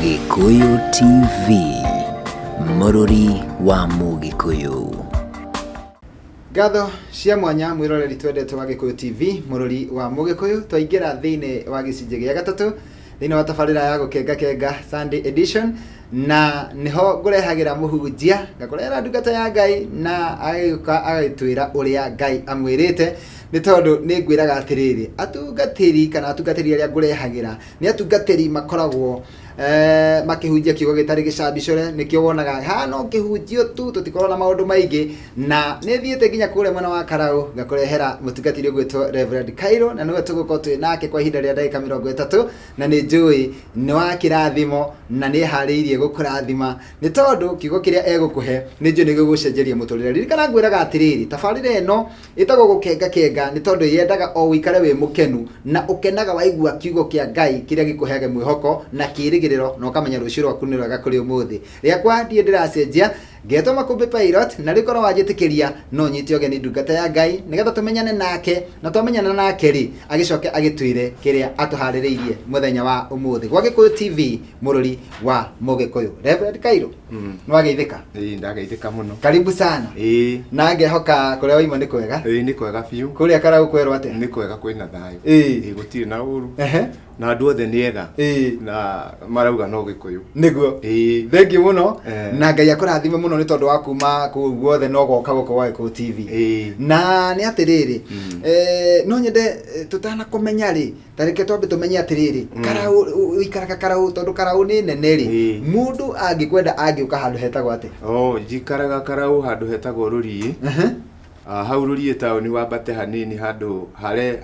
Gikuyu TV, Mũrũri wa Mũgĩkũyũ. Ngatho cia mwanya mwiroreri twendete wa Gikuyu TV, Mũrũri wa Mũgĩkũyũ. Twaingĩra thĩinĩ wa gĩcunjĩ gĩa gatatũ thĩinĩ wa tabarĩra ya gũkenga Sunday edition, na niho ngũrehagĩra mũhunjia ngakũrehera ndungata ya Ngai na agĩũka agĩtwĩra ũrĩa Ngai amwĩrĩte, nĩ tondũ nĩ ngwĩraga atĩrĩrĩ, atungatĩri kana atungatĩri arĩa ngũrehagĩra nĩ atungatĩri makoragwo makĩhunjia kiugo gĩtarĩ gĩcambicore. Nĩkĩo wonaga ha no kĩhunjio tu, tũtikorwo na maũndũ maingĩ, na nĩ thiĩte nginya kũrĩa mwena wa Karaũ ngakũrehera mũtungatĩri ũgwĩtwo Reverend Kairũ, na nĩwe tũgũkorwo twĩ nake kwa ihinda rĩa ndagĩka 30, na nĩ njũĩ nĩ wa kĩrathimo na nĩ eharĩirie gũkũrathima, nĩ tondũ kiugo kĩrĩa egũkũhe nĩ njũĩ nĩ gĩgũcenjeria mũtũrĩre. Ririkana ngwĩraga atĩrĩrĩ, tabarĩra ĩno ĩtagwo gũkenga nĩ tondũ yendaga o wĩikare wĩ mũkenu na ũkenaga waigua kiugo kĩa Ngai kĩrĩa gĩkũheaga mwĩhoko na kĩrĩgĩrĩro, na ũkamenya rũciũ rwaku nĩ rwega kũrĩ ũmũthĩ. Rĩakwa ndiĩ ndĩracenjia, ngetwo Makũmbĩ Pilot, na rĩkorwo wanjĩtĩkĩria no nyite ũgeni ndungata ya Ngai nĩgetha tũmenyane nake, na twamenyana nake rĩ agĩcoke agĩtwĩre kĩrĩa atũharĩrĩirie mũthenya wa ũmũthĩ gwa Gikuyu TV, Mũrũri wa Mũgĩkũyũ. Reverend Kairũ, nĩ wageithĩka? Ndageithĩka mũno. Karibu sana. Na ngehoka kũrĩa waima nĩ kwega? Nĩ kwega biũ. Kũrĩa Karaũ kwerwo atĩa? Nĩ kwega, kwĩna thayũ. Gũtirĩ na ũru. Na andũ othe nĩ ega na marauga no Gĩkũyũ nĩguo. Thengiũ mũno, na Ngai akũrathime mũno nĩ tondũ wa kuma kũu guothe no goka gũkũ gwa Gikuyu TV. Na nĩ atĩrĩrĩ, no nyende tũtanakũmenya rĩ, tareke twambe tũmenye atĩrĩrĩ, Karaũ ũikaraga Karaũ, tondũ Karaũ nĩ nene rĩ, mũndũ angĩkwenda angĩũka handũ hetagwo atĩa? Njikaraga Karaũ handũ hetagwo Rũriĩ. Hau Rũriĩ taũni wambate hanini handũ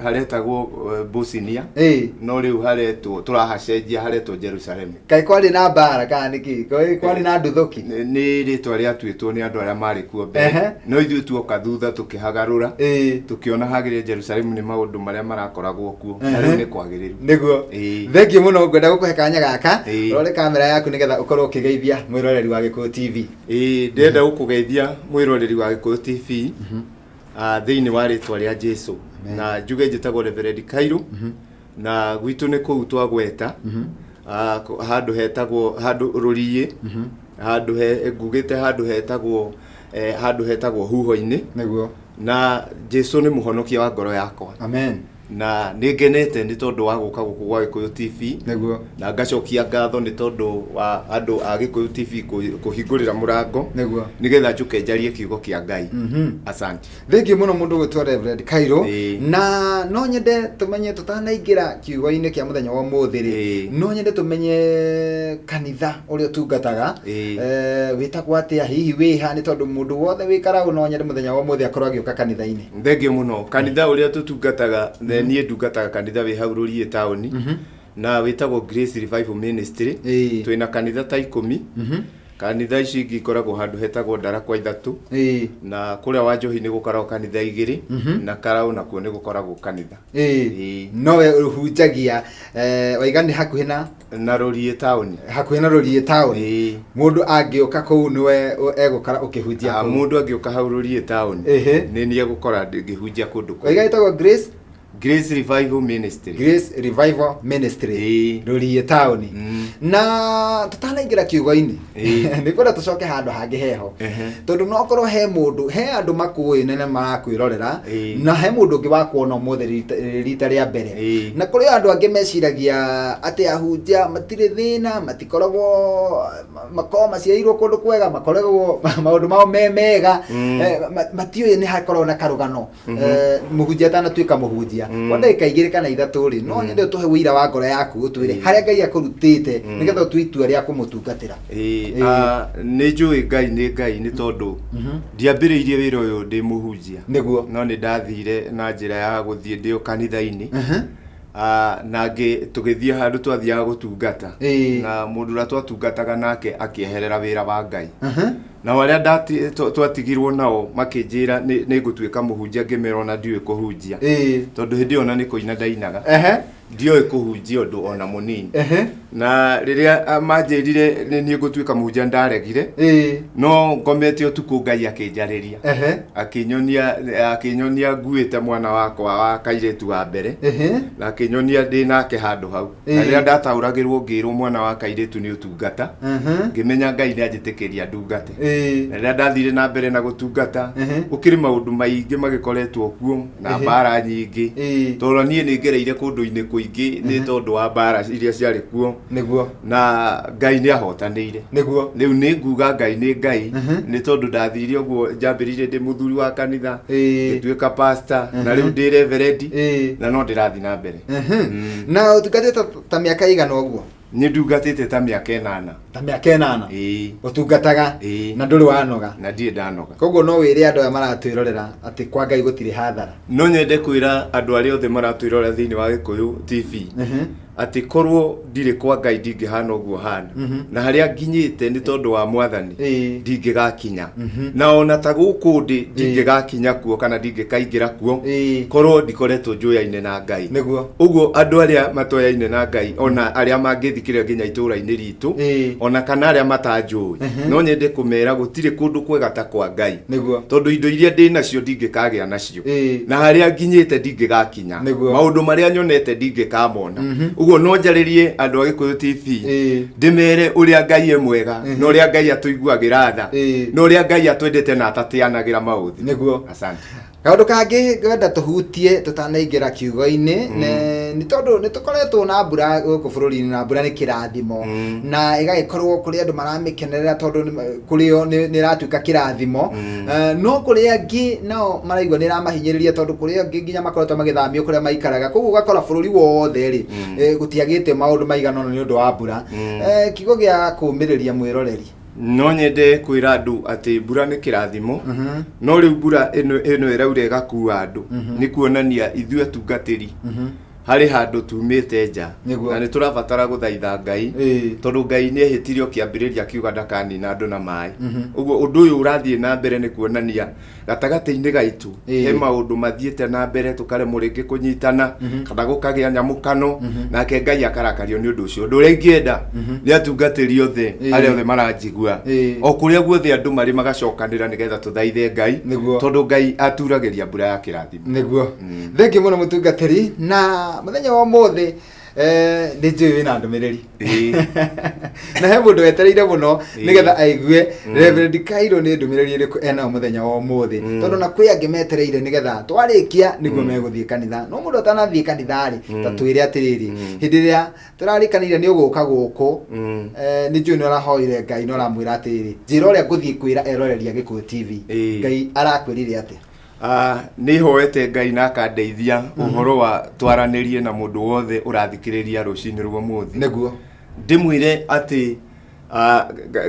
haretagwo Businia, no rĩu haretwo tũrahacenjia haretwo Jerusalem. Kaĩ kwarĩ na mbara kana nĩkĩ? Kwarĩ na nduthoki? Nĩ rĩtwa rĩatuĩtwo nĩ andũ arĩa marĩ kuo mbere, no ithuĩ tuoka thutha tũkĩhagarũra tũkĩona hagĩrĩ Jerusalem nĩ maũndũ marĩa marakoragwo kuo, na rĩu nĩ kwagĩrĩru nĩguo. Thengiũ mũno, ngwenda gũkũhe kanya gaka rore kamera yaku nĩgetha ũkorwo ũkĩgeithia mwĩroreri wa Gikuyu TV. Ndĩrenda gũkũgeithia mwĩroreri wa Gikuyu TV thĩinĩ wa rĩtwa rĩa Jesũ, na njuge njĩtagwo Reverend Kairũ, na gwitũ nĩ kũu twagweta handũ hetagwo Rũriĩ, ngugĩte handũ hetagwo Huho-inĩ nĩguo, na Jesũ nĩ mũhonokia wa ngoro yakwa. Amen. Na nĩ ngenete nĩ tondũ wa gũka gũkũ gwa Gikuyu TV nĩguo, na ngacokia ngatho nĩ tondũ wa andũ a Gikuyu TV kũhingũrĩra mũrango nĩguo nĩgetha njũke njarie kiugo kĩa Ngai. Asante. Thengiũ mũno mũndũ gwĩtwo Reverend Kairũ, na no nyende tũmenye tũtanaingĩra kiugo-inĩ kĩa mũthenya wa ũmũthĩ rĩ, no nyende tũmenye kanitha ũrĩa ũtungataga wĩtagwo atĩa, hihi wĩha, nĩ tondũ mũndũ wothe wĩ Karaũ no nyende mũthenya wa ũmũthĩ akorwo agĩũka kanitha-inĩ. Thengiũ mũno. Kanitha ũrĩa tũtungataga niĩ ndungataga kanitha wĩ hau Rũriĩ taũni, na wĩtagwo Grace Revival Ministry. Twĩna kanitha ta 10. Kanitha ici ingĩ ikoragwo handũ hetagwo Ndarakwa 3, na kũrĩa Wanjohi nĩ gũkoragwo kanitha 2, na Karaũ nakuo nĩ gũkoragwo kanitha. Nowe ũhunjagia waiga nĩ hakuhĩ na Rũriĩ taũni. Hakuhĩ na Rũriĩ taũni. Mũndũ angĩũka kũu nĩwe egũkara ũkĩhunjia kũu? Mũndũ angĩũka hau Rũriĩ taũni nĩ niĩ egũkora ngĩhunjia kũndũ kũu. Waiga ĩtagwo Grace Revival Ministry. Grace Revival Ministry. Rũriĩ taũni. Na tũtanaingĩra kiugo-inĩ nĩ kwenda tũcoke handũ hangĩ heho, tondũ no okorwo he mũndũ, he andũ makũĩ nene marakwĩrorera, na he mũndũ ũngĩ wakuona ũmũthĩ rita rĩa mbere, na kũrĩ andũ angĩ meciragia atĩ ahunjia matirĩ thĩna, makoragwo maciairwo kũndũ kwega, makoragwo maũndũ mao me mega, matiũĩ nĩ hakoragwo na karũgano mũhunjia atanatuĩka mũhunjia. Kwa ndagĩka 2 kana 3 rĩ, no nyende ũtũhe ũira wa ngoro yaku, ũtwĩre harĩa Ngai akũrutĩte nĩgetha ũtue itua rĩa kũmũtungatĩra. Nĩ njũĩ Ngai nĩ Ngai nĩ tondũ ndiambĩrĩirie wĩra ũyũ ndĩ mũhunjia nĩguo, no nĩ ndathire na njĩra ya gũthiĩ ndĩ o kanitha-inĩ, na tũgĩthiĩ handũ twathiaga gũtungata, na mũndũ ũrĩa twatungataga nake akĩeherera wĩra wa Ngai, na arĩa twatigirwo nao makĩnjĩra nĩ ngũtuĩka mũhunjia, ngĩmera ona ndiũĩ kũhunjia, tondũ hĩndĩ ĩyo ona nĩ kũina ndainaga. ndioe kuhunjia undu ona munini na riria manjirire ni ngutwika muhunjia ndaregire no ngomete utuku Ngai akinjariria akinyonia nguite mwana wakwa wa kairetu wa mbere na akinyonia ndi nake handu hau na riria ndatauragirwo ngirwo mwana wa kairetu ni utungata ngimenya Ngai ni anjitikiria ndungate na riria ndathire na mbere na gutungata ukiri maundu maingi magikoretwo kuo na mbara nyingi tondu nie ni ngereire kundu-ini kuingi ni tondu wa mbara iria ciari kuo niguo na Ngai ni ahotanire niguo riu ni nguga Ngai ni Ngai ni tondu ndathire uguo njambirire ndi muthuri wa kanitha ngituika pastor na riu ndi reverend na no ndirathi na mbere na utungatite ta miaka igana uguo ni ndungatite ta miaka 8 utungataga na nduri wanoga na ndie ndanoga koguo no wire andu aya maratwirorera ati kwa Ngai gutire hathara no nyende kwira andu aria othe maratwirorera thiini wa Gikuyu TV ati korwo ndire kwa Ngai ndingihana uguo hana na haria nginyite ni tondu wa mwathani ndingigakinya na ona ta guku ndi ndingigakinya kuo kana ndingikaingira kuo korwo ndikoretwo njuyaine na Ngai niguo uguo andu aria matoyaine na Ngai ona aria mangithikire nginya itura-ini ritu ona kana aria matanjui no nyende kumera gutire kundu kwega ta kwa Ngai tondu indo iria ndi nacio ndingikagia nacio na haria nginyite ndingigakinya maundu maria nyonete ndingikamona uguo no njaririe andu a Gikuyu TV ndimere uria Ngai e mwega no uria Ngai atuiguagira tha no uria Ngai atwendete na atatianagira mauthi niguo asante kaundu kangi gwenda tuhutie tutanaingira kiugo-ini ni tondu ni tukoretwo na mbura guku bururi-ini na mbura ni kirathimo na igagikorwo kuri andu maramikenerera tondu kurio ni ratuika kirathimo no kuri angi nao maraigwa ni ramahinyiriria tondu kuri angi nginya makoretwo magithamio kuria maikaraga koguo ugakora bururi wothe ri gutiagite maundu maigana ni undu wa mbura kiugo gia kumiriria mwiroreri no nyende kwira andu ati mbura ni kirathimo no riu mbura ino iraure gakuwa andu ni kuonania ithuĩ atungatĩri hari handu tumite nja na ni turabatara guthaitha Ngai tondu Ngai ni ehitirio kiambiriria kiuga ndakanina andu na mai uguo undu uyu urathie na mbere ni kuonania gatagati-ini gaitu he maundu mathiete na mbere tukare muringi kunyitana kana gukagia nyamukano nake Ngai akarakario ni undu ucio undu uria ingienda ni atungatĩri othe aria othe maranjigua o kuria guothe andu mari magacokanira nigetha tuthaithe Ngai tondu Ngai aturagiria mbura ya kirathimo niguo thengi muno mutungatĩri na muthenya wa mothe ni njui wina ndumiriri na he mundu wetereire muno nigetha aigue Reverend Kairo ni ndumiriri iriku ena muthenya wa mothe tondu na kwi angi metereire nigetha twarikia niguo meguthie kanitha no mundu atanathie kanitha ri ta twire atiriri hindi ria turarikanire ni uguka guku ni njui ni urahoire Ngai no ramwira atiriri njira uria nguthie kwira eroreria Gikuyu TV Ngai arakwirire atia ni hoete Ngai na akandeithia uhoro wa twaranirie na mundu wothe urathikiriria rucini rwa muthi niguo ndimwire ati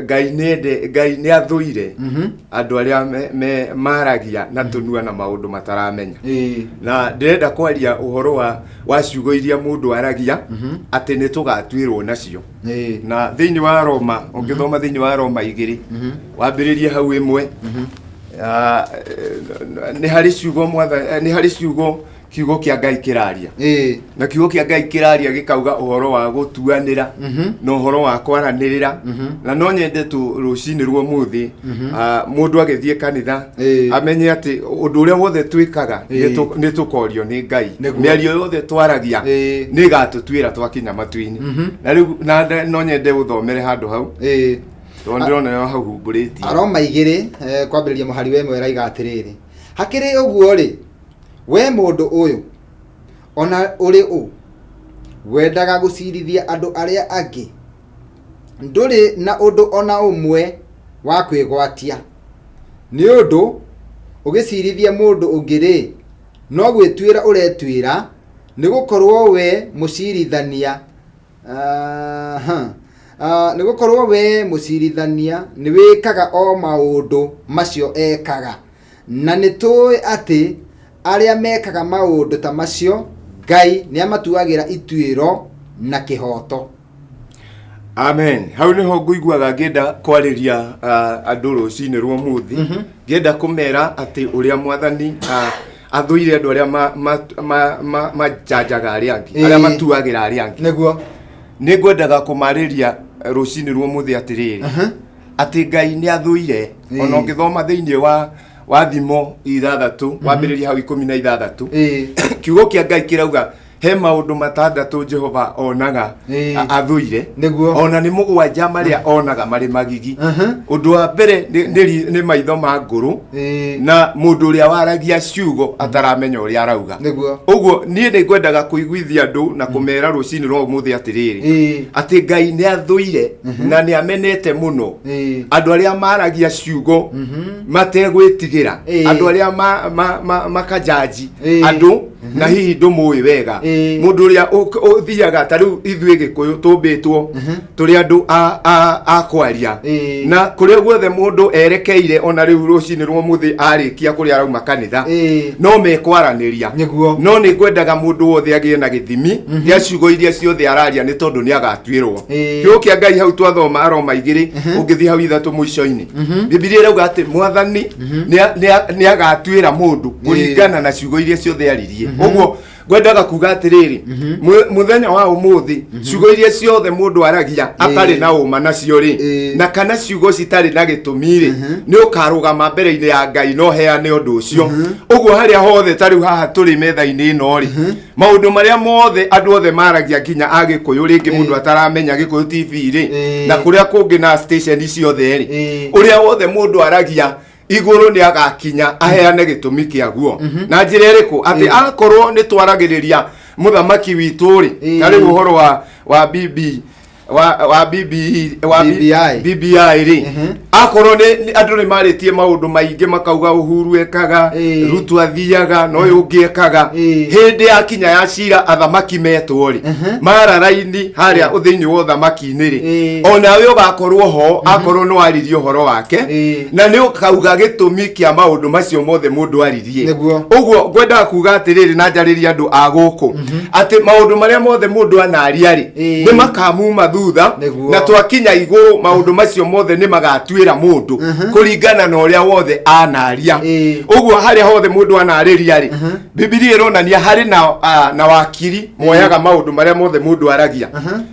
Ngai ni athuire andu aria maragia na tunua na maundu mataramenya na ndirenda kwaria uhoro wa ciugo iria mundu aragia ati ni tugatwirwo nacio na thiini wa Roma ungithoma thiini wa Roma 2 wambiririe hau imwe ni hari ciugo kiugo kia Ngai kiraria na kiugo kia Ngai kiraria gikauga uhoro wa gutuanira na uhoro wa kwaranirira na no nyende tu rucini rwo muthi mundu agithie kanitha amenye ati undu uria wothe twikaga ni tukorio ni Ngai miario yothe twaragia ni gatutwira twakinya matu-ini na riu no nyende guthomere handu hau ndona yo hau humburitie Aroma 2 kwambiriria muhari we mwera iga atiriri hakiri uguo ri we mundu uyu ona uri u wendaga gucirithia andu aria angi nduri na undu ona umwe wa kwigwatia ni undu ugicirithia mundu ungiri no gwitwira uretwira ni gukorwo we mucirithania ni gukorwo we mucirithania ni wikaga o maundu macio ekaga na ni tuwi ati aria mekaga maundu ta macio Ngai ni amatuagira itwiro na kihoto amen hau niho nguiguaga ngienda kwariria andu rucini rwo muthi ngienda kumera ati uria mwathani athũire andũ arĩa majanjaga arĩa angĩ arĩa matuagĩra arĩa angĩ nĩguo nĩ ngwendaga kũmarĩria rũcinĩ rwa mũthĩ atĩrĩrĩ atĩ Ngai nĩ athũire ona ũngĩthoma thĩinĩ wa thimo 6 wambĩrĩria hau 16 kiugo kĩa Ngai kĩrauga he maũndũ matandatũ Jehova onaga athũire ona nĩ mũgwanja marĩa onaga marĩ magigi ũndũ wa mbere nĩ maitho ma ngũrũ na mũndũ ũrĩa waragia ciugo ataramenya ũrĩa arauga ũguo niĩ nĩ ngwendaga kũiguithia andũ na kũmera rũcinĩ rwa ũmũthĩ atĩrĩrĩ atĩ Ngai nĩ athũire na nĩ amenete mũno andũ arĩa maragia ciugo mategwĩtigĩra andũ arĩa makajaji andũ na hihi ndũmũĩ wega mundu uria uthiaga ta riu ithuĩ Gĩkũyũ tũmbĩtwo tũrĩ andũ a kwaria na kũrĩa guothe mũndũ erekeire ona riu rũcinĩ rwa mũthĩ arĩkia kũrĩa arauma kanitha no mekwaranĩria no nĩ ngwendaga mũndũ wothe agĩe na gĩthimi gĩa ciugo iria ciothe araria nĩ tondũ nĩ agatuĩrwo kiugo kĩa Ngai hau twathoma Aroma 2 ũngĩthiĩ hau 3 mũico-inĩ Biblia irauga atĩ Mwathani nĩ agatuĩra mũndũ kũringana na ciugo iria ciothe aririe ũguo ngwendaga kuga atĩrĩrĩ muthenya wa ũmũthĩ ciugo iria ciothe mũndũ aragia atarĩ na ũma nacio rĩ na kana ciugo citarĩ na gĩtũmi rĩ nĩ ũkarũgama mbere-inĩ ya Ngai no heane ũndũ ũcio ũguo harĩa hothe tarĩu haha tũrĩ metha-inĩ ĩno rĩ maũndũ marĩa mothe andũ othe maragia nginya a Gĩkũyũ rĩngĩ mũndũ ataramenya Gĩkũyũ TV rĩ na kũrĩa kũngĩ na station ciothe rĩ ũrĩa wothe mũndũ aragia igũrũ nĩ agakinya aheane gĩtũmi kĩaguo na njĩra ĩrĩkũ atĩ akorwo nĩ twaragĩrĩria mũthamaki witũ rĩ tarĩ ũhoro wa BBI rĩ akorwo andũ nĩ marĩtie maũndũ maingĩ makauga Uhuru ekaga Ruto athiaga no ũngĩ ekaga hĩndĩ ya kinya ya cira athamaki metwo rĩ mararaini harĩa thĩinĩ wa ũthamaki-inĩ rĩ onawe ũgakorwo ho akorwo no aririe ũhoro wake na nĩ ũkauga gĩtũmi kĩa maũndũ macio mothe mũndũ aririe ũguo ngwendaga kuga atĩrĩrĩ na njarĩria andũ a gũkũ atĩ maũndũ marĩa mothe mũndũ anaria rĩ nĩ makamuma thutha na twakinya igũrũ maũndũ macio mothe nĩ magatuĩra mũndũ kũringana na ũrĩa wothe anaria ũguo harĩa hothe mũndũ anarĩria rĩ Biblia ĩronania harĩ na wakiri moyaga maũndũ marĩa mothe mũndũ aragia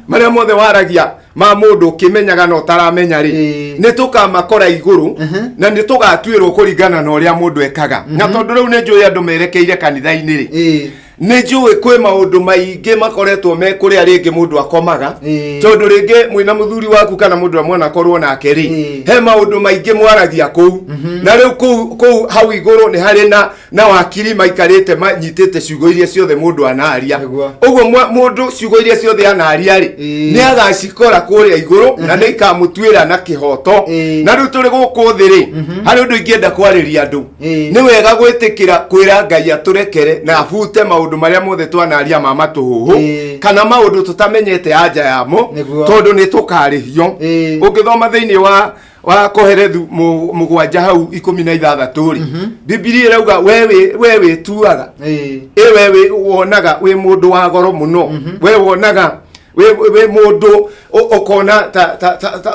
marĩa mothe waragia ma mũndũ ũkĩmenyaga na ũtaramenya rĩ nĩ tũkamakora igũrũ na nĩ tũgatuĩrwo kũringana na ũrĩa mũndũ ekaga na tondũ rĩu nĩ njũĩ andũ merekeire kanitha-inĩ rĩ nĩ njũĩ kwĩ maũndũ maingĩ makoretwo me kũrĩa rĩngĩ mũndũ akomaga tondũ rĩngĩ mwĩna mũthuri waku kana mũndũ wa mwana korwo nake rĩ he maũndũ maingĩ mwaragia kũu na rĩu kũu hau igũrũ nĩ harĩ na wakiri maikarĩte manyitĩte ciugo iria ciothe mũndũ anaria ũguo mũndũ ciugo iria ciothe anaria rĩ nĩ agacikora kũrĩa igũrũ na nĩ ikamũtuĩra na kĩhoto na rĩu tũrĩ gũkũ thĩ rĩ harĩ ũndũ ingĩenda kwarĩria andũ nĩ wega gwĩtĩkĩra kwĩra Ngai atũrekere na abute maũndũ marĩa mothe twanaria ma matũhũhũ kana maũndũ tutamenyete anja yamo tondũ nĩ tũkarĩhio ũngĩthoma thĩinĩ wa Koherethu 7 hau 16 rĩ Biblia irauga we wĩtuaga we wonaga wĩ mũndũ wa goro mũno we wonaga we mũndũ ũkona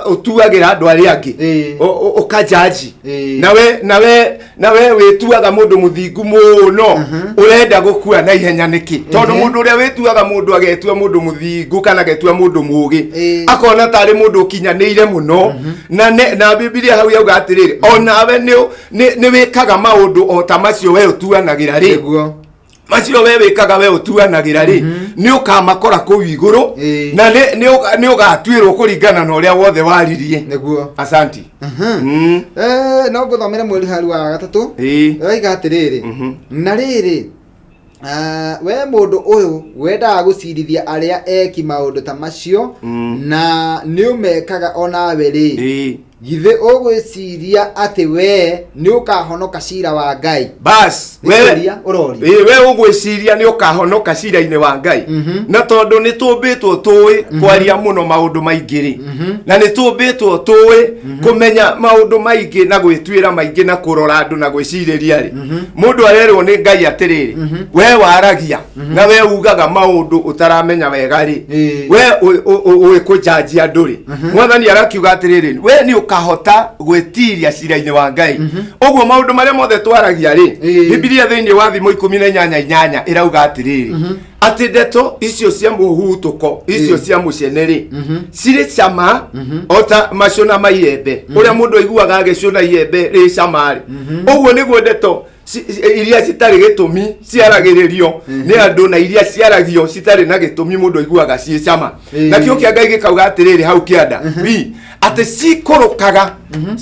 ũtuagĩra andũ arĩa angĩ ũkajaji na we wĩtuaga mũndũ mũthingu mũno ũrenda gũkua na ihenya nĩkĩ tondũ mũndũ ũrĩa wĩtuaga mũndũ agetua mũndũ mũthingu kana agetua mũndũ mũgĩ akona tarĩ mũndũ ũkinyanĩire mũno na Biblia hau yauga atĩrĩrĩ onawe nĩ wĩkaga maũndũ o ta macio we ũtuanagĩra rĩ macio we wĩkaga we ũtuanagĩra rĩ nĩ ũkamakora kũu igũrũ na nĩ ũgatuĩrwo kũringana na ũrĩa wothe waririe asanti no ngũthomere mweri hari wa gatatũ oiga atĩrĩrĩ na rĩrĩ we mũndũ ũyũ wendaga gũcirithia arĩa eki maũndũ ta macio na nĩ ũmekaga onawe rĩ githĩ ũgwĩciria atĩ we nĩ ũkahonoka cira wa Ngai bas we ũgwĩciria nĩ ũkahonoka cira-inĩ wa Ngai na tondũ nĩ tũmbĩtwo tũĩ kwaria mũno maũndũ maingĩ rĩ na nĩ tũmbĩtwo tũĩ kũmenya maũndũ maingĩ na gwĩtuĩra maingĩ na kũrora andũ na gwĩcirĩria rĩ mũndũ arerwo nĩ Ngai atĩrĩrĩ we waragia na we ugaga maũndũ ũtaramenya wega rĩ we ũĩ kũjanjia andũ rĩ Mwathani arakiuga atĩrĩrĩ we nĩ ndukahota gwetiria cira-inĩ wa Ngai ũguo maũndũ marĩa mothe twaragia rĩ Biblia thĩinĩ wa Thimo 18:8 ĩrauga atĩrĩrĩ atĩ ndeto icio cia mũhutuko icio cia mũcene rĩ cirĩ cama ota macona ma iembe ũrĩa mũndũ aiguaga agĩcona iembe rĩ cama rĩ ũguo nĩguo ndeto iria citarĩ gĩtũmi ciaragĩrĩrio nĩ andũ na iria ciaragio citarĩ na gĩtũmi mũndũ aiguaga ciĩ cama nakĩo kĩa Ngai gĩkauga atĩrĩrĩ hau kĩanda atĩ cikũrũkaga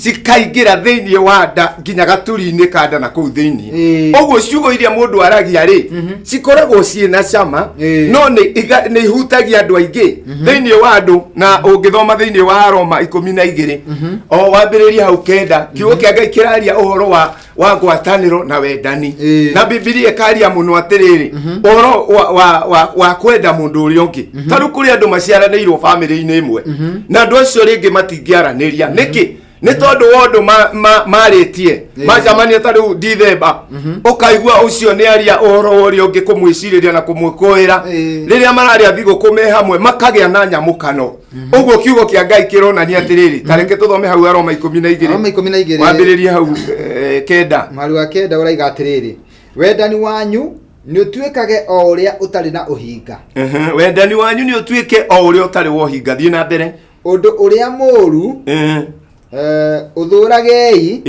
cikaingĩra thĩinĩ wa nda nginya gaturi-inĩ ka nda na kũu thĩinĩ ũguo ciugo iria mũndũ aragia rĩ cikoragwo ciĩ na cama no nĩ ihutagia andũ aingĩ thĩinĩ wa andũ na ũngĩthoma thĩinĩ wa Roma 12 o wambĩrĩria hau kenda kiugo kĩa Ngai kĩraria ũhoro wa ngwatanĩro na wendani na Biblia ĩkaria mũno atĩrĩrĩ ũhoro wa kwenda mũndũ ũrĩa ũngĩ tarũ kũrĩ andũ maciaranĩirwo bamĩrĩ-inĩ ĩmwe na andũ acio rĩngĩ matingĩaranĩria nĩkĩ nĩ tondũ wondũ marĩtie macamania tarũ Dithemba ũkaigua ũcio nĩ aria ũhoro ũrĩa ũngĩ kũmwĩcirĩria na kũmwĩkũĩra rĩrĩa mararĩa thigũkũ me hamwe makagĩa na nyamũkano ũguo kiugo kĩa Ngai kĩronania atĩrĩrĩ tareke tũthome hau Roma 12 wambĩrĩria hau kenda mwari wa kenda ũraiga atĩrĩrĩ wendani wanyu nĩ ũtuĩkage o ũrĩa ũtarĩ na ũhinga wendani wanyu nĩ ũtuĩke o ũrĩa ũtarĩ wa ũhinga thiĩ na mbere ũndũ ũrĩa mũũru ũthũragei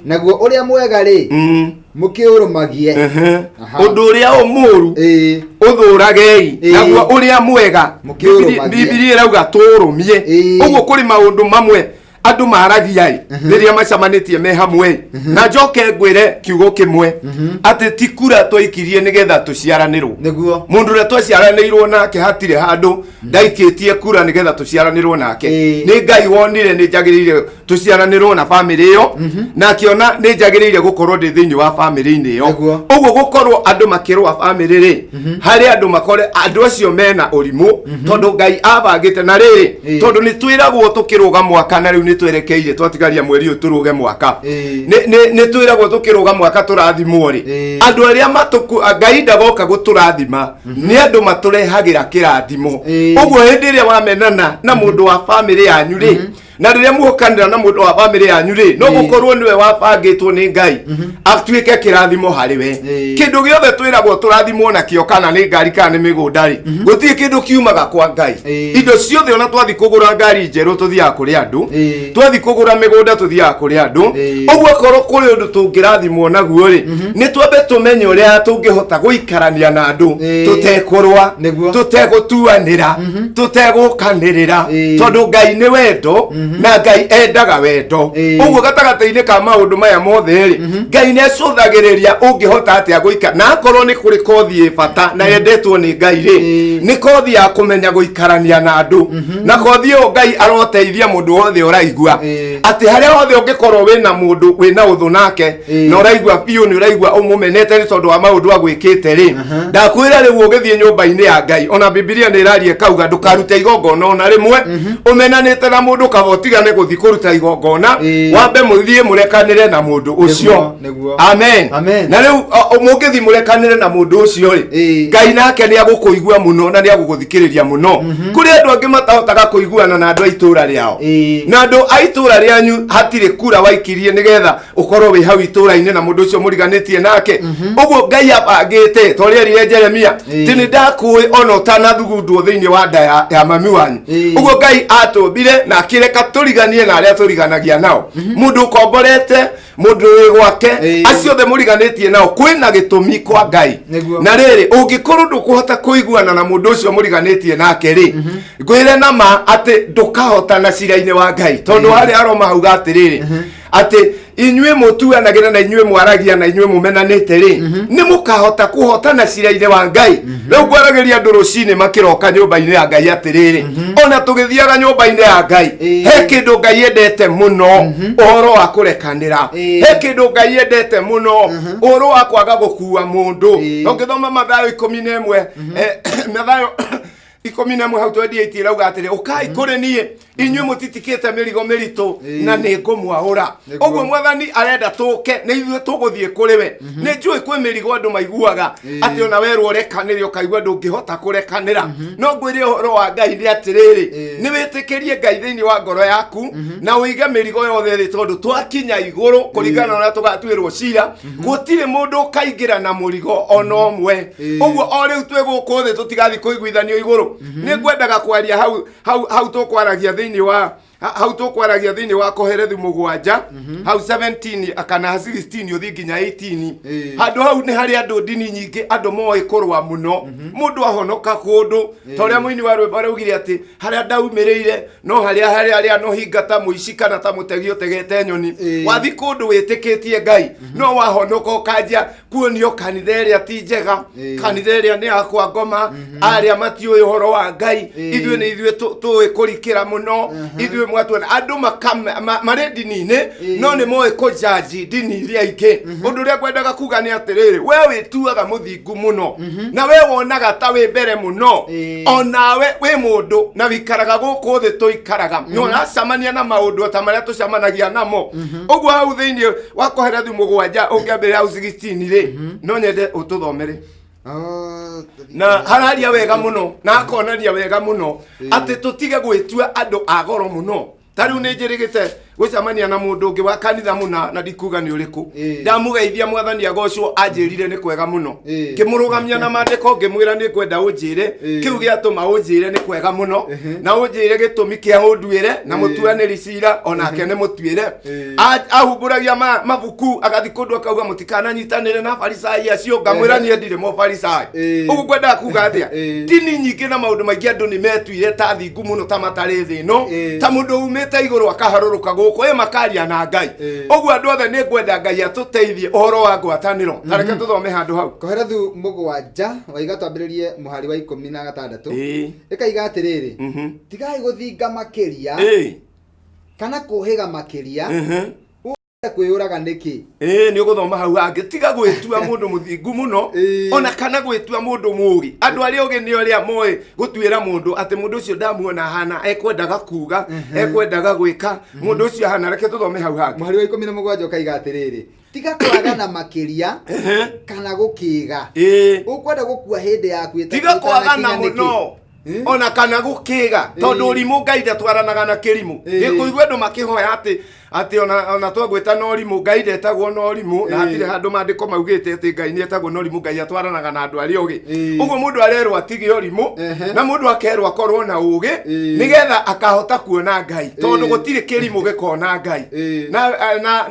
naguo ũrĩa mwega rĩ mũkĩũrũmagie ũndũ ũrĩa mũũru ũthũragei naguo ũrĩa mwega Biblia ĩrauga tũrũmie ũguo kũrĩ maũndũ mamwe andũ maragia rĩrĩa macamanĩtie me hamwe na njoke ngwĩre kiugo kĩmwe atĩ ti kura twaikirie nĩgetha tũciaranĩrwo mũndũ ũrĩa twaciaranĩirwo nake hatirĩ handũ ndaikĩtie kura nĩgetha tũciaranĩrwo nake nĩ Ngai wonire nĩ njagĩrĩire tũciaranĩrwo na bamĩrĩ ĩyo na akĩona nĩ njagĩrĩire gũkorwo ndĩ thĩinĩ wa bamĩrĩ-inĩ ĩyo ũguo gũkorwo andũ makĩrũa bamĩrĩ rĩ harĩ andũ makore andũ acio mena ũrimũ tondũ Ngai abangĩte na rĩrĩ tondũ nĩ twĩragwo tũkĩrũga mwaka na rĩu twerekeire twatigaria mweri ũyũ tũrũge mwaka nĩ twĩragwo tũkĩrũga mwaka tũrathimwo rĩ andũ arĩa Ngai ndagoka gũtũrathima nĩ andũ matũrehagĩra kĩrathimo ũguo hĩndĩ ĩrĩa wamenana na mũndũ wa bamĩrĩ yanyu rĩ na rĩrĩa muokanĩra na mũndũ wa bamĩrĩ yanyu rĩ no gũkorwo nĩwe wabangĩtwo nĩ Ngai atuĩke kĩrathimo harĩ we kĩndũ gĩothe twĩragwo tũrathimwo nakĩo kana nĩ ngari kana nĩ mĩgũnda rĩ gũtirĩ kĩndũ kiumaga kwa Ngai indo ciothe ona twathi kũgũra ngari njerũ tũthiaga kũrĩ andũ twathi kũgũra mĩgũnda tũthiaga kũrĩ andũ ũguo korwo kũrĩ ũndũ tũngĩrathimwo naguo rĩ nĩ twambe tũmenye ũrĩa tũngĩhota gũikarania na andũ tũtekũrũa tũtegũtuanĩra tũtegũkanĩrĩra tondũ Ngai nĩ wendo na Ngai endaga wendo ũguo gatagatĩ-inĩ ka maũndũ maya mothe rĩ Ngai nĩ acũthagĩrĩria ũngĩhota atĩa gũikara na akorwo nĩ kũrĩ kothi bata na yendetwo nĩ Ngai rĩ nĩ kothi ya kũmenya gũikarania na andũ na kothi ĩyo Ngai aroteithia mũndũ wothe ũraigua atĩ harĩa wothe ũngĩkorwo wĩna mũndũ wĩna ũthũ nake na ũraigua biũ nĩ ũraigua ũmũmenete nĩ tondũ wa maũndũ agwĩkĩte rĩ ndakwĩra rĩu ũgĩthiĩ nyũmba-inĩ ya Ngai ona Biblia nĩ ĩraria kauga ndũkarute igongona ona rĩmwe ũmenanĩte na mũndũ ũtigane gũthi kũruta igongona wambe mũthiĩ mũrekanĩre na mũndũ ũcio amen na rĩu mũngĩthi mũrekanĩre na mũndũ ũcio rĩ Ngai nake nĩ agũkũigua mũno na nĩ agũgũthikĩrĩria mũno kũrĩ andũ angĩ matahotaga kũiguana na andũ a itũũra rĩao na andũ a itũũra rĩanyu hatirĩ kura waikirie nĩgetha ũkorwo wĩ hau itũũra-inĩ na mũndũ ũcio mũriganĩtie nake ũguo Ngai abangĩte tũrĩa erire Jeremia tĩ nĩ ndakũĩ ona ũtanathugundwo thĩinĩ wa nda ya mami wanyu ũguo Ngai atũmbire na akĩreka tũriganie na arĩa tũriganagia nao mũndũ ũkomborete mũndũ wĩ gwake acio othe mũriganĩtie nao kwĩna gĩtũmi kwa Ngai na rĩrĩ ũngĩkorwo ndũkũhota kũiguana na mũndũ ũcio mũriganĩtie nake rĩ ngwĩre na ma atĩ ndũkahotana cira-inĩ wa Ngai tondũ harĩa Aroma hauga atĩrĩrĩ atĩ inyuĩ mũtuanagĩra na inyuĩ mwaragia na inyuĩ mũmenanĩte rĩ nĩ mũkahota kũhotana cira-inĩ wa Ngai rĩu ngwaragĩria andũ rũcinĩ makĩroka nyũmba-inĩ ya Ngai atĩrĩrĩ ona tũgĩthiaga nyũmba-inĩ ya Ngai he kĩndũ Ngai endete mũno ũhoro wa kũrekanĩra he kĩndũ Ngai endete mũno ũhoro wa kwaga gũkua mũndũ ũngĩthoma Mathayo 11 Mathayo 11 hau 28 irauga atiri ukai kuri nie inyuĩ mũtitikĩte mĩrigo mĩritũ na nĩ ngũmwaũra. Ũguo mwathani arenda tũke nĩ ithuĩ tũgũthiĩ kũrĩ we. Nĩ njũĩ kwĩ mĩrigo andũ maiguaga atĩ ona werwo ũrekanĩre ũkaigua ndũngĩhota kũrekanĩra. No ngwĩre ũhoro wa Ngai nĩ atĩrĩrĩ, nĩ wĩtĩkĩrie Ngai thĩinĩ wa ngoro yaku na ũige mĩrigo yothe thĩ, tondũ twakinya igũrũ kũringana na ũrĩa tũgatuĩrwo cira gũtirĩ mũndũ ũkaingĩra na mũrigo ona ũmwe. Ũguo o rĩu twĩ gũkũ thĩ tũtigathiĩ kũiguithanio igũrũ. Nĩ ngwendaga kwaria hau tũkwaragia thĩinĩ wa Koherethi 7 hau 17 kana 16 ũthiĩ nginya 18. Handũ hau nĩ harĩ andũ ndini nyingĩ, andũ moĩ kũrũa mũno, mũndũ ahonoka kũndũ ta ũrĩa mũini wa rwĩmbo araugire atĩ harĩa ndaumĩrĩire no harĩa no hinga ta mũici kana ta mũtegi ũtegete nyoni. Wathiĩ kũndũ wĩtĩkĩtie Ngai no wahonoka ũkanjia kuonio kanitha ĩrĩa ti njega, kanitha ĩrĩa nĩ yakwa ngoma, arĩa matiũĩ ũhoro wa Ngai, ithuĩ nĩ ithuĩ tũĩ kũrikĩra mũno, ithuĩ mwatuona andũ marĩ ndini-inĩ no nĩ moĩ kũjaji ndini iria ingĩ. Ũndũ ũrĩa ngwendaga kuga nĩ atĩrĩrĩ, we wĩtuaga mũthingu mũno na we wonaga ta wĩ mbere mũno, onawe wĩ mũndũ na wĩikaraga gũkũ thĩ tũikaraga, nĩ ũracemania na maũndũ ta marĩa tũcemanagia namo. Ũguo hau thĩinĩ wa Koherethi 7 ũngĩambĩrĩria hau 16 no nyende ũtũthomere. Na hararia wega mũno na akonania wega mũno atĩ tũtige gwĩtua andũ a goro mũno. Tarĩu nĩ njĩrĩgĩte gwĩcemania na mũndũ ũngĩ wa kanitha mũna na ndikuga nĩ ũrĩkũ. Ndamũgeithia mwathani agocwo anjĩrire nĩ kwega mũno. Ngĩmũrũgamia na maandĩko ngĩmwĩra nĩ kwenda ũnjĩre kĩu gĩatũma ũnjĩre nĩ kwega mũno, na ũnjĩre gĩtũmi kĩa ũnduĩre na mũtuanĩri cira onake nĩ mũtuĩre. Ahumbũragia mabuku agathiĩ kũndũ akauga mũtikananyitanĩre na Farisai acio, ngamwĩra niĩ ndirĩ Mũfarisai. Ũguo ngwendaga kuga atĩa, ndini nyingĩ na maũndũ maingĩ andũ nĩ metuire ta thingu mũno ta matarĩ thĩ ĩno, ta mũndũ umĩte igũrũ akaharũrũka gũkũ makaria na Ngai. Ũguo andũ othe nĩ ngwenda Ngai atũteithie ũhoro wa ngwatanĩro. Tareke tũthome handũ hau Koherethi 7 waiga twambĩrĩrie mũhari wa 16 ĩkaiga atĩrĩrĩ, tigai gũthinga makĩria kana kũhĩga makĩria kwĩyũraga nĩkĩ. Nĩ ũgũthoma hau hangĩ, tiga gwĩtua mũndũ mũthingu mũno ona kana gwĩtua mũndũ mũũgĩ. Andũ arĩa ũgĩ nĩ arĩa moĩ gũtuĩra mũndũ atĩ mũndũ ũcio ndamuona hana ekwendaga kuga, ekwendaga gwĩka mũndũ ũcio hana. Reke tũthome hau hangĩ mũhari wa 17 ũkaiga atĩrĩrĩ, tiga kwagana makĩria kana gũkĩga. Ũkwenda gũkua hĩndĩ yaku tiga kwagana mũno ona kana gũkĩga, tondũ ũrimũ Ngai ndatwaranaga na kĩrimũ. Gĩkũigua andũ makĩhoya atĩ ona twagwĩta no ũrimũ, Ngai ndetagwo no ũrimũ, na hatirĩ handũ maandĩko maugĩte atĩ Ngai nĩ etagwo no ũrimũ. Ngai atwaranaga na andũ arĩa ũgĩ. Ũguo mũndũ arerwo atige ũrimũ na mũndũ akerwo akorwo na ũgĩ nĩgetha akahota kuona Ngai, tondũ gũtirĩ kĩrimũ gĩkona Ngai.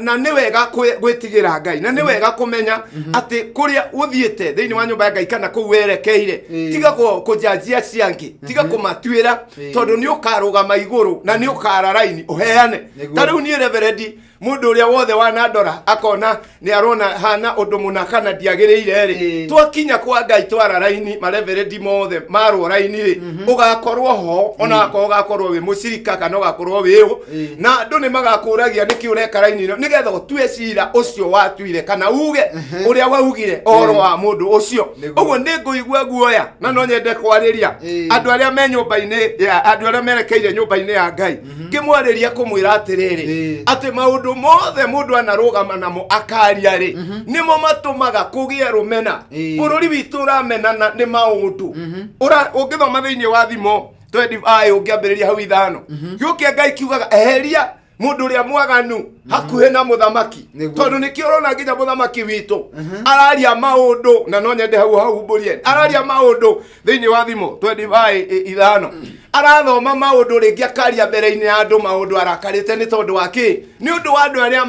Na nĩ wega gwĩtigĩra Ngai, na nĩ wega kũmenya atĩ kũrĩa ũthiĩte thĩinĩ wa nyũmba ya Ngai kana kũu werekeire, tiga kũjanjia ciangĩ, tiga kũmatuĩra, tondũ nĩ ũkarũgama igũrũ na nĩ ũkara raini ũheane. Tarĩu niĩ Reverendi mundu uria wothe wanandora akona ni arona hana undu muna kana ndiagirire ri twakinya kwa Ngai twara raini mareverendi mothe marwo raini ri ugakorwo ho ona akoro gakorwo wi mucirika kana ugakorwo wiu na andu ni magakuragia niki ureka raini no nigetha utue cira ucio watuire kana uge uria waugire oro wa mundu ucio uguo ni nguigua guoya na no nyende kwariria andu aria me nyumba-ini ya andu aria merekeire nyumba-ini ya Ngai ngimwariria kumwira atiriri ati maundu mothe mundu anarugama namo akaria ri nimo matumaga kugie rumena bururi witu ramenana ni maundu ura ungithoma thiini wa thimo 25 ungiambiriria hau ithano yuke Ngai kiugaga eheria mundu uria mwaganu hakuhe na muthamaki tondu nikio urona nginya muthamaki witu araria maundu na no nyende hau mburie araria maundu thiini wa thimo 25 ithano arathoma maundu ringi akaria mbere-ini ya andu maundu arakarite ni tondu waki ni undu wa andu aria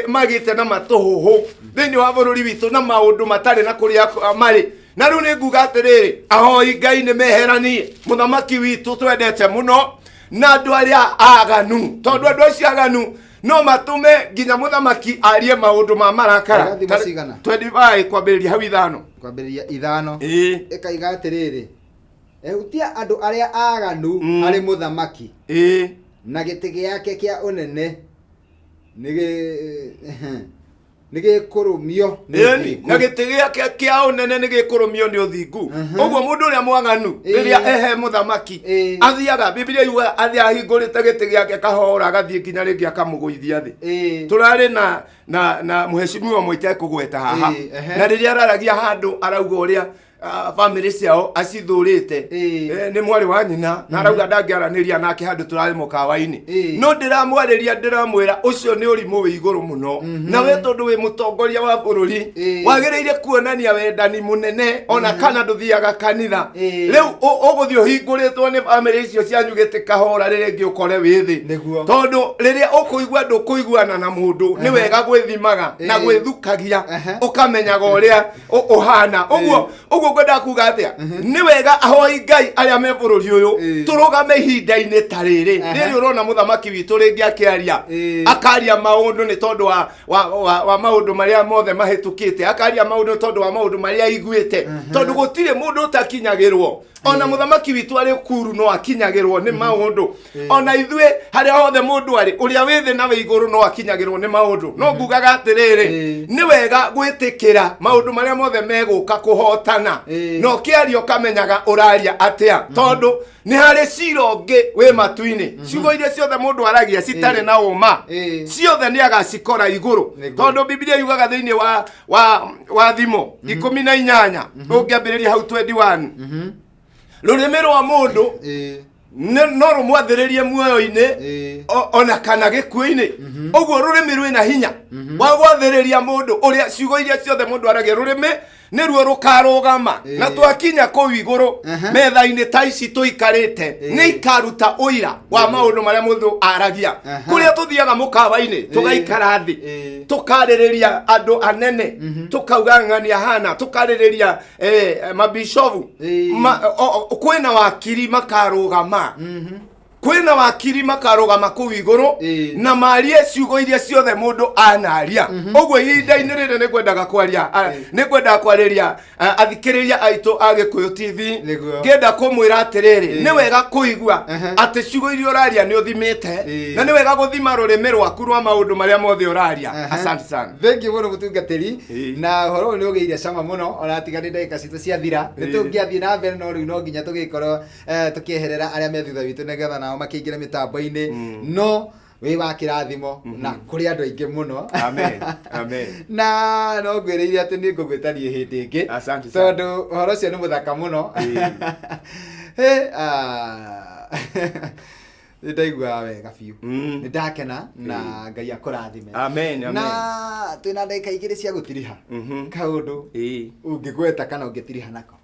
magite na matuhuhu thiini wa bururi witu na maundu matari na kuria mari na riu ni nguga atiriri ahoi Ngai ni meheranie muthamaki witu twendete muno na andu aria aganu tondu andu acio aganu no matume nginya muthamaki arie maundu ma marakara 25 kwambiriria hau ithano kwambiriria ithano ikaiga atiriri ehutia andu aria aganu ari muthamaki na giti giake kia unene nige nige kurumio na gitigia kia unene nige kurumio ni uthingu ogwo mundu uria mwanganu riria ehe muthamaki athiaga Biblia yuga athia hingurite giti giake kahora agathie kinya ringi akamuguithia thi turari na muheshimiwa mwite kugweta haha na riria araragia handu arauga uria family ciao acithurite ni mwari wa nyina na arauga ndangiaraniria nake handu turari mukawa-ini no ndiramwariria ndiramwira ucio ni urimu wi iguru muno na we tondu wi mutongoria wa bururi wagiriire kuonania wendani munene ona kana nduthiaga kanitha riu uguthio hinguritwo ni family icio cianyugite kahora riria ngi ukore withi tondu riria ukuigua ndukuiguana na mundu ni wega gwithimaga na gwithukagia ukamenyaga uria uhana uguo ngwenda kuga atia ni wega ahoi Ngai aria me bururi uyu turugame ihinda-ini tariri riri urona muthamaki witu ringi akiaria akaria maundu ni tondu wa maundu maria mothe mahitukite akaria maundu tondu wa maundu maria iguite tondu gutire mundu utakinyagirwo ona muthamaki witu ari kuru no akinyagirwo ni maundu ona ithue haria hothe mundu ari uria withi na we iguru no akinyagirwo ni maundu no ngugaga atiriri ni wega gwitikira maundu maria mothe meguka kuhotana no kiario kamenyaga uraria atia tondu ni hari cirongi we matuini ciugo iria ciothe mundu aragia citare na uma ciothe ni agacikora iguru tondu Biblia yugaga thiini wa thimo 18 ungiambiriria hau 21 rurimi rwa mundu no rumwathiririe muoyo-ini ona kana gikuo-ini uguo rurimi rwina hinya wa gwathiriria mundu uria ciugo iria ciothe mundu aragia rurimi niruo rukarugama na twakinya kuu iguru metha-ini ta ici tuikarite ni ikaruta uira wa maundu maria mundu aragia kuria tuthiaga mukawa-ini tugaikara thi tukaririria andu anene tukauga ng'ani hana tukaririria mabishovu kwina wakiri makarugama kwina wakiri makarugama kuu iguru na marie ciugo iria ciothe mundu anaria uguo ihinda-ini riri ni ngwendaga kwaria ni ngwenda kwariria athikiriria aitu a Gikuyu TV ngenda kumwira atiriri ni wega kuigua ati ciugo iria uraria ni uthimite na ni wega guthima rurimi rwaku rwa maundu maria mothe uraria asante sana thengi muno mutungatiri na horo ni ugeire cama muno ona tigani ndagika citu ciathira ni tungiathie na mbere no riu no nginya tugikorwo tukieherera aria me thutha witu nigetha nao makiingira mitambo-ini no we wa kirathimo na kuri andu aingi muno amen na no ngwiriire ati ni ngugwetanie hindi ingi tondu horo ucio ni muthaka muno ndaigua wega biu ni ndakena na Ngai akurathime amen na twina ndagika igiri cia gutiriha kaundu ungigweta kana ungitiriha nako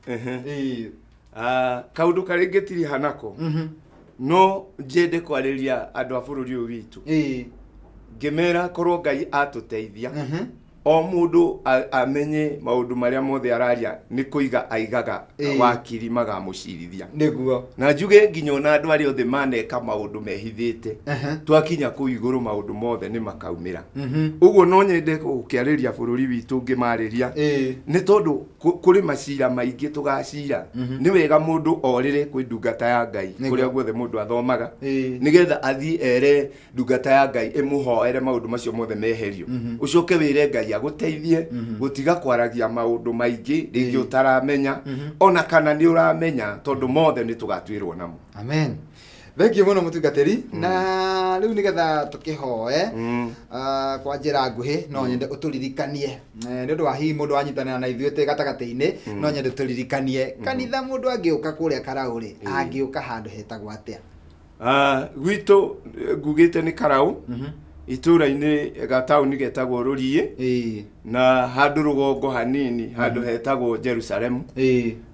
kaundu kari ngitiriha nako no njende kwariria andu a bururi uyu witu ngimera korwo Ngai atuteithia o mundu amenye maundu maria mothe araria ni kuiga aigaga wakiri magamucirithia niguo na njuge nginya ona andu ari othe maneka maundu mehithite twakinya ku iguru maundu mothe ni makaumira uguo no nyende gukiariria bururi witu ngimariria ni tondu kuri macira maingi tugacira ni wega mundu orire kwi ndungata ya Ngai kuria guothe mundu athomaga nigetha athii ere ndungata ya Ngai imuhoere maundu macio mothe meherio ucoke wire Ngai aguteithie gutiga kwaragia maundu maingi ringi utaramenya ona kana ni uramenya tondu mothe ni tugatwirwo namo amen thengi muno mutungatiri na riu nigetha tukihoe kwa njira nguhi no nyende uturirikanie ni undu wa hihi mundu wanyitanira na ithuĩ te gatagati-ini no nyende turirikanie kanitha mundu angiuka kuria Karauri angiuka handu hetagwo atia gwitu ngugite ni Karau itura-ini gatauni getagwo Rurie na handu rugongo hanini handu hetagwo Jerusalem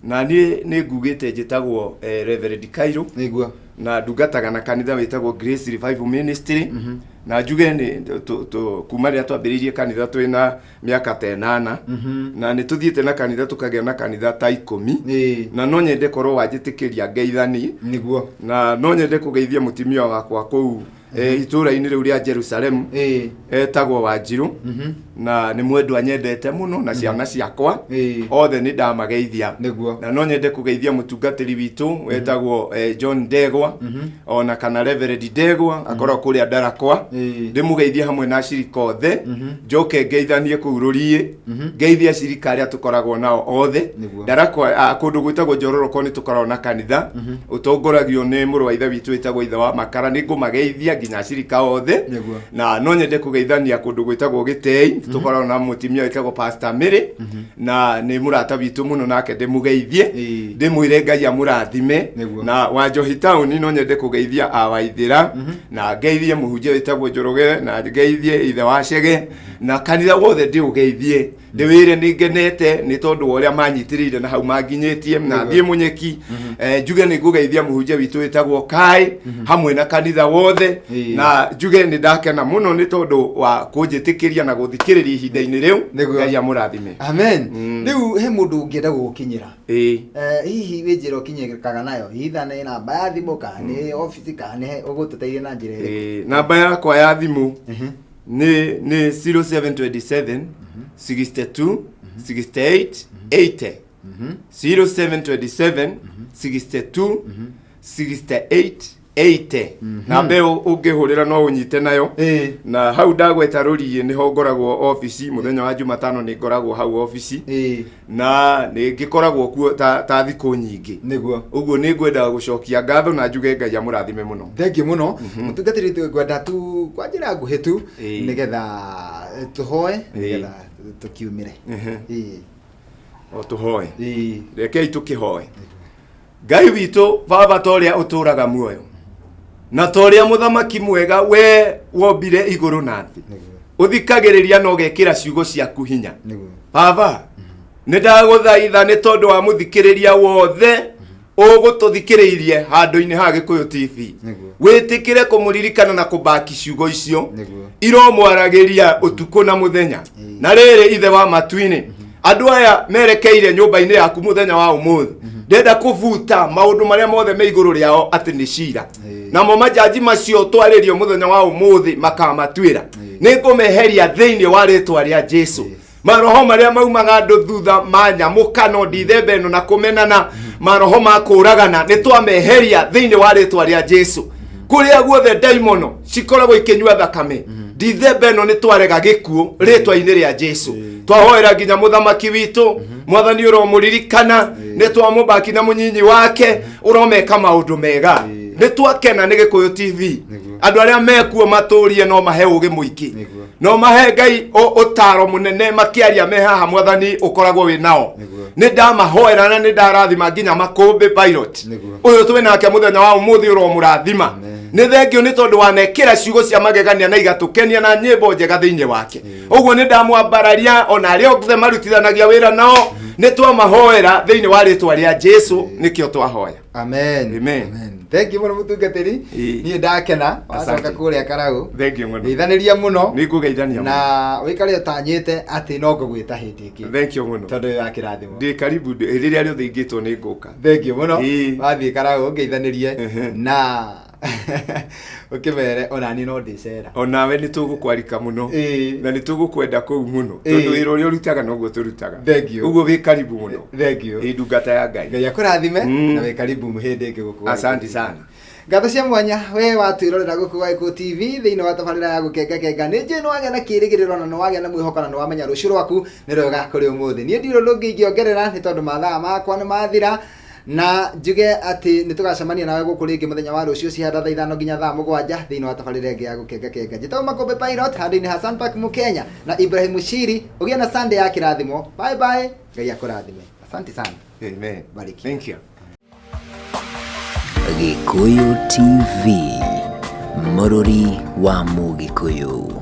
na ni ngugite njitagwo Reverend Kairo niguo na ndungataga na kanitha witagwo Grace Revival Ministry na njuge ni kuma ria twambiririe kanitha twina miaka 8 na ni tuthiete na kanitha tukagea na kanitha ta 10 na no nyende korwo wanjitikiria ngeithani niguo na no nyende kugeithia mutimia wakwa kuu itura-ini riu ria Jerusalem etagwo Wanjiru na ni mwendwa nyendete muno na ciana ciakwa othe ni ndamageithia na no nyende kugeithia mutungatiri witu etagwo John Degwa ona kana Reverend Degwa akorwo kuria Ndarakwa ndimugeithie hamwe na acirika othe njoke ngeithanie kuu rurie ngeithie acirika aria tukoragwo nao othe ndarakwa kundu gwitagwo Njororoko ni tukoragwo na kanitha utongoragio ni muru wa ithe witu witagwo ithe wa makara ni ngumageithia nginya acirika othe na no nyende kugeithania kundu gwitagwo Gitei tukoragwo na mutimia witagwo Pastor Mary na ni murata witu muno nake ndimugeithie ndimwire Ngai amurathime na Wanjohi town no nyende kugeithia awaithira na ngeithie muhunjia witagwo Njoroge na ngeithie ithe wa Chege na kanitha wothe ndiugeithie ndiwire ningenete ni tondu uria manyitirire na hau manginyitie na thie munyeki njuge ni ngugeithia muhunjia witu witagwo Kai hamwe na kanitha wothe na njuge ni ndakena muno ni tondu wa kunjitikiria na guthikiriria ihinda-ini riu Ngai amurathime amen riu he mundu ungienda gukinyira hihi winjira ukinyikaga nayo hitha ni namba ya thimu kana ni office kana ni ugututeithia na njira iri namba yakwa ya thimu ni 0727 62 68 80 0727 62 68 80 na mbeo ungihurira no unyite nayo na hau ndagweta rurie ni ho ngoragwo office muthenya wa Jumatano ni ngoragwo hau office na ni ngikoragwo kuo ta thiku nyingi niguo uguo ni ngwenda gucokia ngatho na njuge Ngai amurathime muno thengi muno mutungatiri tu ngwenda tu kwa njira nguhi tu nigetha tuhoe nigetha tukiumire o tuhoe rekei tukihoe Ngai witu baba toria uturaga muoyo na toria muthamaki mwega we wombire iguru na thi uthikagiriria no gekira ciugo ciaku hinya baba nindaguthaitha ni tondu wa muthikiriria wothe ugututhikiriirie handu-ini ha Gikuyu TV witikire kumuririkana na kubaki ciugo icio iromwaragiria utuku na muthenya na riri ithe wa matuini andu aya merekeire nyumba-ini yaku muthenya wa umuthi ndenda kuvuta maundu maria mothe me iguru riao ati ni cira na mo majaji macio twaririo muthenya wa umuthi makamatuira ni ngumeheria thiini wa ritwa ria Jesu maroho maria maumaga andu thutha manyamukano ndithembe ino na kumenana maroho makuragana ni twameheria thiini wa ritwa ria Jesu kuria guothe daimono cikoragwo ikinyua thakame ndithembe ino ni twarega gikuo ritwa-ini ria Jesu twahoera nginya muthamaki witu mwathani uromuririkana ni twamubaki na munyinyi wake uromeka maundu mega ni twakena ni Gikuyu TV andu aria mekuo maturie no mahe ugi muiki no mahe Ngai utaro munene makiaria me haha mwathani ukoragwo wi nao ni ndamahoera na ni ndarathima nginya makumbi pilot uyu twi nake muthenya wa umuthi uromurathima ni thengio ni tondu wanekira ciugo cia magegania na igatukenia na nyimbo njega thiini wake uguo ni ndamwambararia ona aria othe marutithanagia wira nao ni twamahoera thiini wa ritwa ria Jesu nikio twahoya amen amen thank you muno mutungatiri ni ndakena wacoka kuria Karau thank you muno ngeithaniria muno ni kugeithania na wikare utanyite ati no ngugwita hindi iki thank you muno tondu ya kirathimo ndi karibu riria riothe ingitwo ni nguka thank you muno wathie Karau ngeithanirie na ukimere ona ni no ndicera onawe ni tugukwarika muno na ni tugukwenda kuu muno tondu wira uria urutaga noguo turutaga uguo wi karibu muno thank you ndungata ya Ngai Ngai akurathime na wi karibu muhindi ingi guku asante sana ngatho cia mwanya we watwirorera guku wa Gikuyu TV thiini wa tabarira ya gukenga ni njino wagĩa na kirigiriro na no wagĩa na mwihoko na no wamenya rucio rwaku ni rwega kuri umuthi ni ndiro rungi ingiongerera ni tondu mathaa makwa ni mathira na njuge ati nitugacemania nawe guku ringi muthenya wa rucio cihanda thaa 5 nginya thaa 7 thiini wa tabarira ingi ya gukenga njitau makombe pilot handini Hassan Park Mukenya na Ibrahim Mushiri ugie na Sunday ya kirathimo bye bye Ngai akurathime asante sana amen bariki thank you Gikuyu TV, Murori wa Mugikuyu.